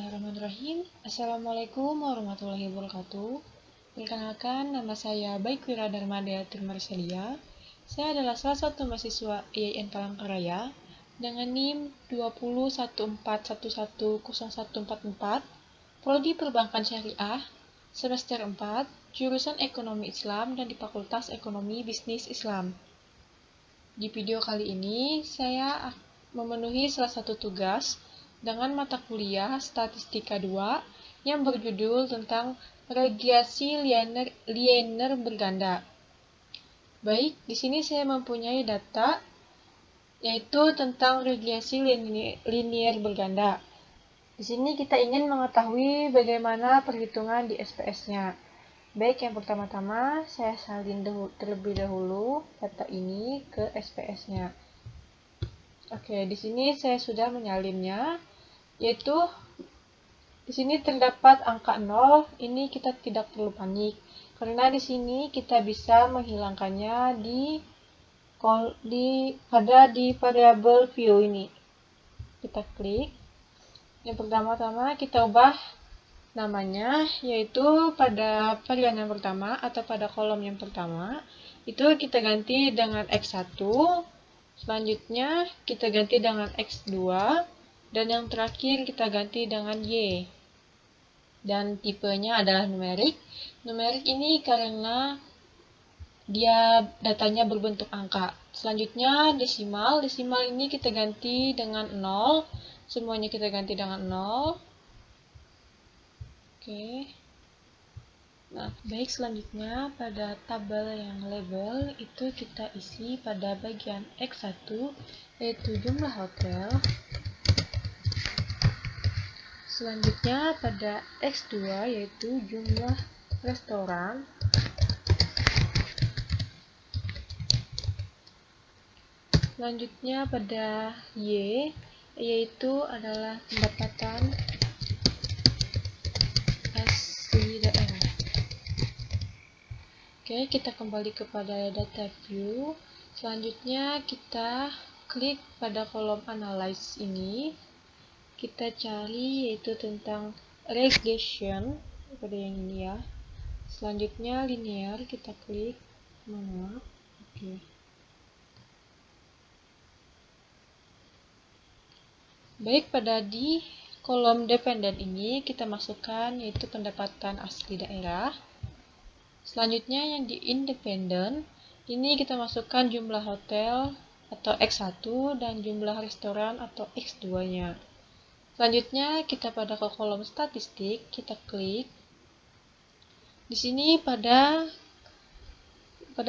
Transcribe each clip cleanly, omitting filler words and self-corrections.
Bismillahirrahmanirrahim. Assalamualaikum warahmatullahi wabarakatuh. Perkenalkan, nama saya Baikwira Darmadayati Marselia. Saya adalah salah satu mahasiswa IAIN Palangkaraya dengan NIM 201411010144, Prodi Perbankan Syariah, semester 4, jurusan Ekonomi Islam dan di Fakultas Ekonomi Bisnis Islam. Di video kali ini, saya memenuhi salah satu tugas dengan mata kuliah Statistika 2 yang berjudul tentang regresi linear berganda. Baik, di sini saya mempunyai data yaitu tentang regresi linear berganda. Di sini kita ingin mengetahui bagaimana perhitungan di SPS-nya. Baik, yang pertama-tama saya salin terlebih dahulu data ini ke SPS-nya. Oke, di sini saya sudah menyalinnya, yaitu di sini terdapat angka 0. Ini kita tidak perlu panik karena di sini kita bisa menghilangkannya di variabel view ini. Kita klik. Yang pertama-tama kita ubah namanya, yaitu pada varian yang pertama atau pada kolom yang pertama itu kita ganti dengan X1. Selanjutnya kita ganti dengan X2, dan yang terakhir kita ganti dengan Y. Dan tipenya adalah numerik. Numerik ini karena dia datanya berbentuk angka. Selanjutnya desimal. Desimal ini kita ganti dengan 0. Semuanya kita ganti dengan 0. Oke. Nah, baik, selanjutnya pada tabel yang label itu kita isi pada bagian X1 yaitu jumlah hotel. Selanjutnya pada X2 yaitu jumlah restoran. Selanjutnya pada Y yaitu adalah pendapatan asli daerah. Oke, kita kembali kepada data view. Selanjutnya kita klik pada kolom analyze ini. Kita cari yaitu tentang regression pada yang ini ya. Selanjutnya linear, kita klik manual. Oke. Baik, pada di kolom dependen ini kita masukkan yaitu pendapatan asli daerah. Selanjutnya yang di independen ini kita masukkan jumlah hotel atau X1 dan jumlah restoran atau X2-nya. Selanjutnya kita pada ke kolom statistik, kita klik. Di sini pada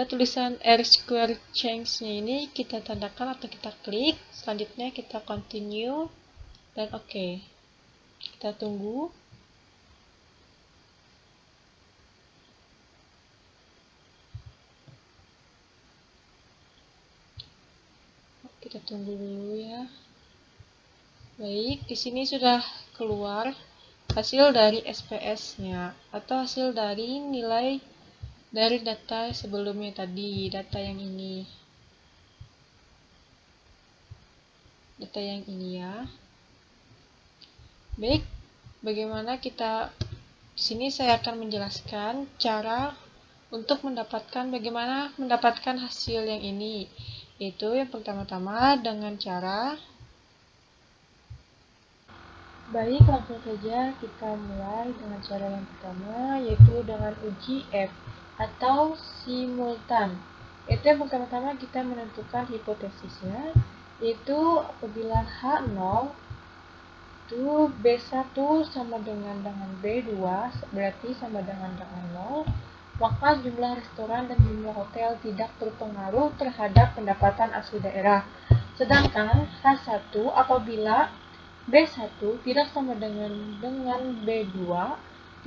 tulisan R-square change-nya ini kita tandakan atau kita klik. Selanjutnya kita continue dan oke. Kita tunggu. Kita tunggu dulu ya. Baik, di sini sudah keluar hasil dari SPS-nya atau hasil dari nilai dari data sebelumnya tadi, data yang ini. Data yang ini ya. Baik, bagaimana kita di sini saya akan menjelaskan cara untuk bagaimana mendapatkan hasil yang ini. Yaitu yang pertama-tama dengan cara baik, langsung saja kita mulai dengan cara yang pertama, yaitu dengan uji F atau simultan. Itu yang pertama-tama kita menentukan hipotesisnya, yaitu apabila H0 itu B1 sama dengan B2 berarti sama dengan 0, maka jumlah restoran dan jumlah hotel tidak berpengaruh terhadap pendapatan asli daerah. Sedangkan H1 apabila B1 tidak sama dengan B2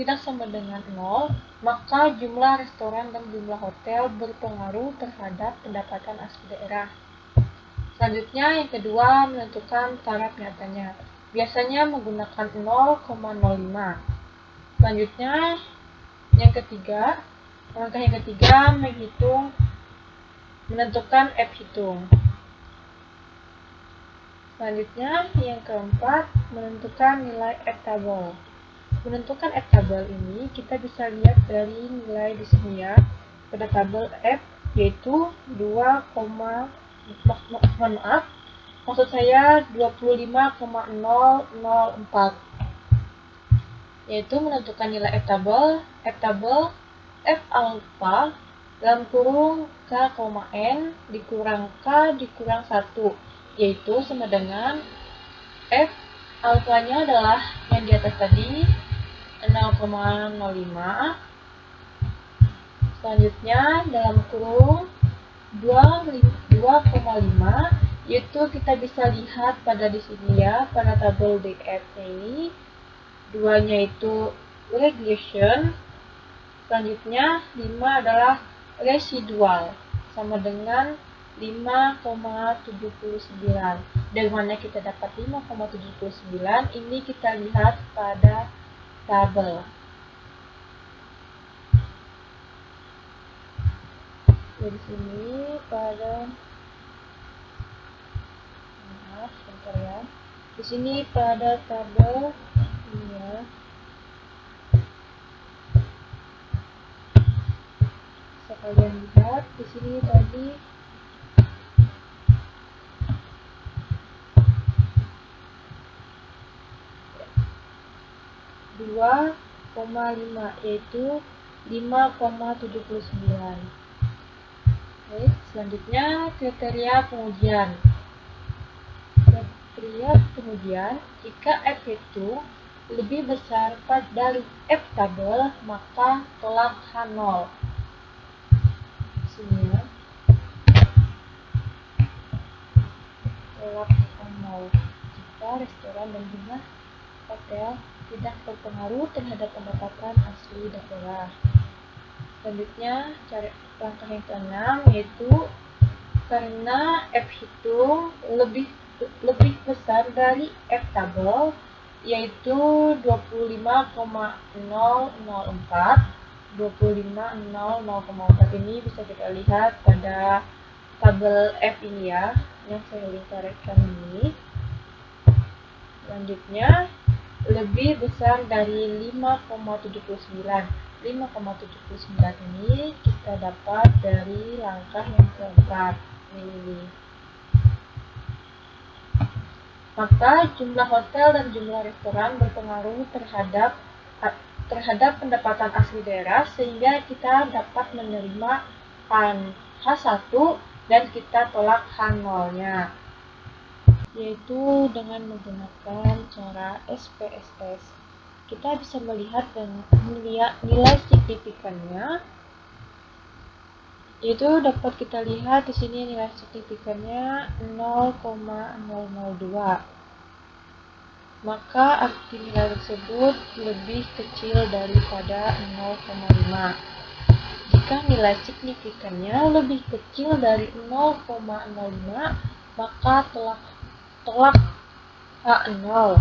tidak sama dengan 0, maka jumlah restoran dan jumlah hotel berpengaruh terhadap pendapatan asli daerah. Selanjutnya yang kedua, menentukan taraf nyatanya. Biasanya menggunakan 0,05. Selanjutnya langkah yang ketiga menentukan F hitung. Selanjutnya, yang keempat, menentukan nilai F-table. Menentukan F-table ini kita bisa lihat dari nilai di sini ya. Pada tabel F yaitu 25,004, yaitu menentukan nilai F-table F alpha dalam kurung K, N dikurang K dikurang 1, yaitu sama dengan F alfanya adalah yang di atas tadi 0,05. Selanjutnya dalam kurung 2,5, yaitu kita bisa lihat pada di sini ya, pada tabel DF ini 2-nya itu regression. Selanjutnya 5 adalah residual sama dengan 5,79. Dari mana kita dapat 5,79? Ini kita lihat pada tabel. Dari sini pada sebentar ya. Di sini pada tabel ini ya. Bisa kalian lihat di sini tadi 2,5, yaitu 5,79. Baik, selanjutnya kriteria pengujian. Kriteria pengujian, jika F itu lebih besar dari F tabel, maka tolak H0. Sini ya. Tolak H0 jika restoran dan jumlah hotel tidak berpengaruh terhadap pendapatan asli daerah. Selanjutnya, langkah yang keenam yaitu karena F hitung lebih besar dari F tabel, yaitu 25,004. 25,004 ini bisa kita lihat pada tabel F ini ya, yang saya lingkarkan ini. Selanjutnya, lebih besar dari 5,79. 5,79 ini kita dapat dari langkah yang keempat ini. Maka jumlah hotel dan jumlah restoran berpengaruh terhadap pendapatan asli daerah, sehingga kita dapat menerima H1 dan kita tolak H0-nya, yaitu dengan menggunakan cara SPSS. Kita bisa melihat dengan nilai signifikannya, yaitu dapat kita lihat di sini nilai signifikannya 0,002. Maka arti nilai tersebut lebih kecil daripada 0,5. Jika nilai signifikannya lebih kecil dari 0,05, maka tolak H0.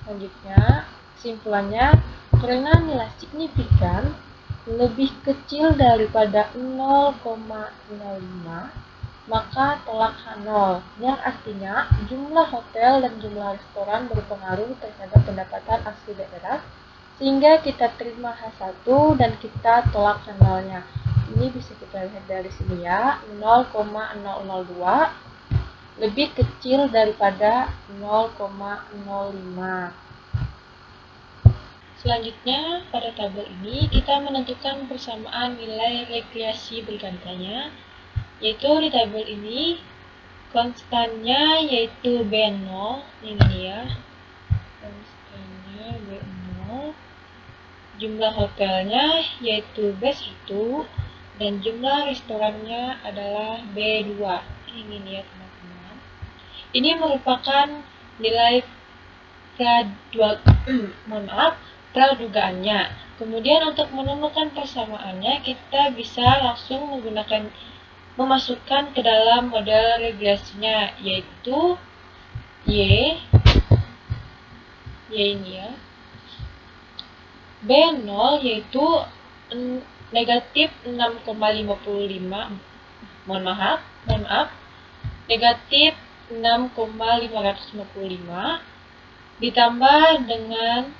Selanjutnya, kesimpulannya, karena nilai signifikan lebih kecil daripada 0,05, maka tolak H0, yang artinya jumlah hotel dan jumlah restoran berpengaruh terhadap pendapatan asli daerah, sehingga kita terima H1 dan kita tolak H0-nya. Ini bisa kita lihat dari sini ya, 0,002 lebih kecil daripada 0,05. Selanjutnya, pada tabel ini kita menentukan persamaan nilai rekreasi bergantanya, yaitu di tabel ini konstannya yaitu B0, ini ya, konstannya B0, jumlah hotelnya yaitu B1, dan jumlah restorannya adalah B2. Ini ya teman-teman. Ini merupakan nilai pradugaannya. Kemudian untuk menemukan persamaannya, kita bisa langsung memasukkan ke dalam model regresinya, yaitu Y ini ya, B0 yaitu negatif 6,55, mohon maaf, negatif 6,555 ditambah dengan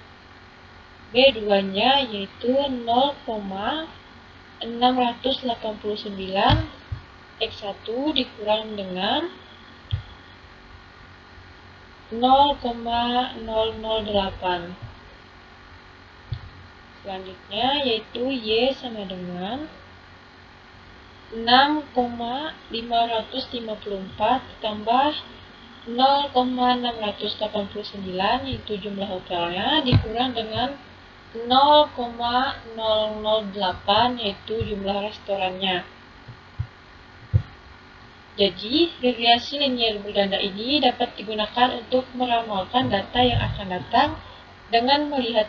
B2-nya yaitu 0,689 X1 dikurang dengan 0,008. Selanjutnya yaitu Y sama dengan 6,554 ditambah 0,689 yaitu jumlah hotelnya dikurang dengan 0,008 yaitu jumlah restorannya. Jadi, regresi linier berganda ini dapat digunakan untuk meramalkan data yang akan datang. Dengan melihat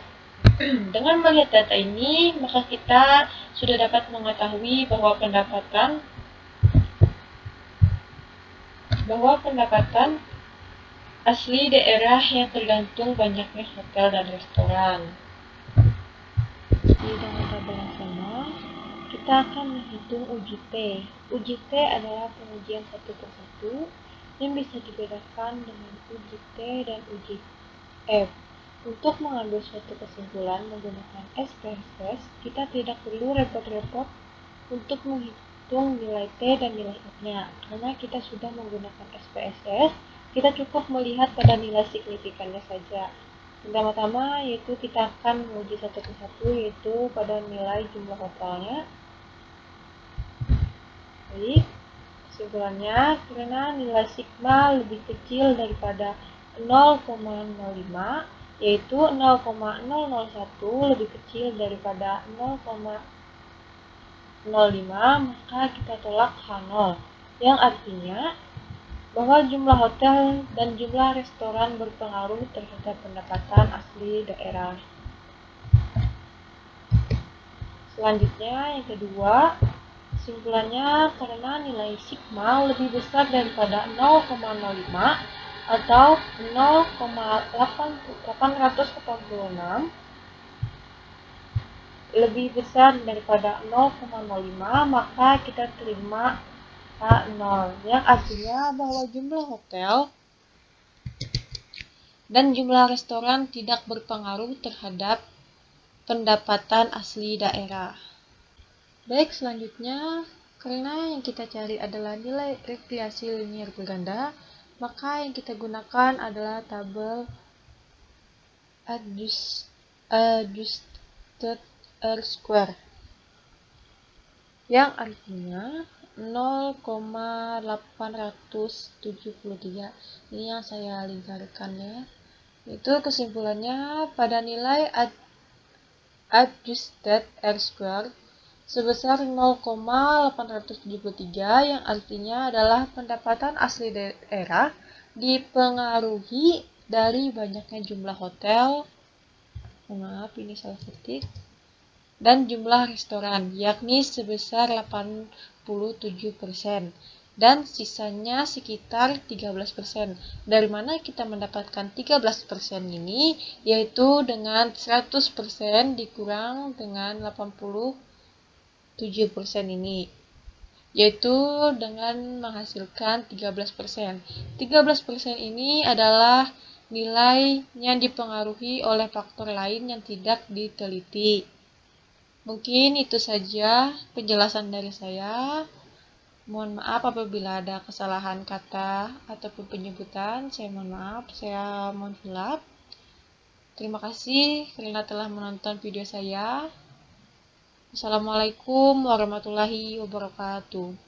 data ini, maka kita sudah dapat mengetahui bahwa pendapatan asli daerah yang tergantung banyaknya hotel dan restoran. Di dalam tabel yang sama, kita akan menghitung UJT. UJT adalah pengujian satu persatu yang bisa dibedakan dengan UJT dan UJF. Untuk mengambil suatu kesimpulan menggunakan SPSS, kita tidak perlu repot-repot untuk menghitung nilai T dan nilai F-nya. Karena kita sudah menggunakan SPSS, kita cukup melihat pada nilai signifikannya saja. Pertama-tama yaitu kita akan menguji satu persatu yaitu pada nilai jumlah hotelnya. Baik, kesimpulannya karena nilai sigma lebih kecil daripada 0,05 yaitu 0,001 lebih kecil daripada 0,05, maka kita tolak H0 yang artinya bahwa jumlah hotel dan jumlah restoran berpengaruh terhadap pendapatan asli daerah. Selanjutnya yang kedua, kesimpulannya karena nilai sigma lebih besar daripada 0,05 atau 0,886 lebih besar daripada 0,05, maka kita terima H0 yang artinya bahwa jumlah hotel dan jumlah restoran tidak berpengaruh terhadap pendapatan asli daerah. Baik, selanjutnya karena yang kita cari adalah nilai regresi linier berganda, maka yang kita gunakan adalah tabel adjusted R-square yang artinya 0,873. Ini yang saya lingkarkan ya. Itu kesimpulannya pada nilai adjusted R-square sebesar 0,873 yang artinya adalah pendapatan asli daerah dipengaruhi dari banyaknya jumlah hotel, maaf ini salah ketik, dan jumlah restoran yakni sebesar 87% dan sisanya sekitar 13%. Dari mana kita mendapatkan 13% ini? Yaitu dengan 100% dikurang dengan 87% ini, yaitu dengan menghasilkan 13%. 13% ini adalah nilai yang dipengaruhi oleh faktor lain yang tidak diteliti. Mungkin itu saja penjelasan dari saya. Mohon maaf apabila ada kesalahan kata ataupun penyebutan. Saya mohon maaf, saya mohon hilaf. Terima kasih karena telah menonton video saya. Assalamualaikum warahmatullahi wabarakatuh.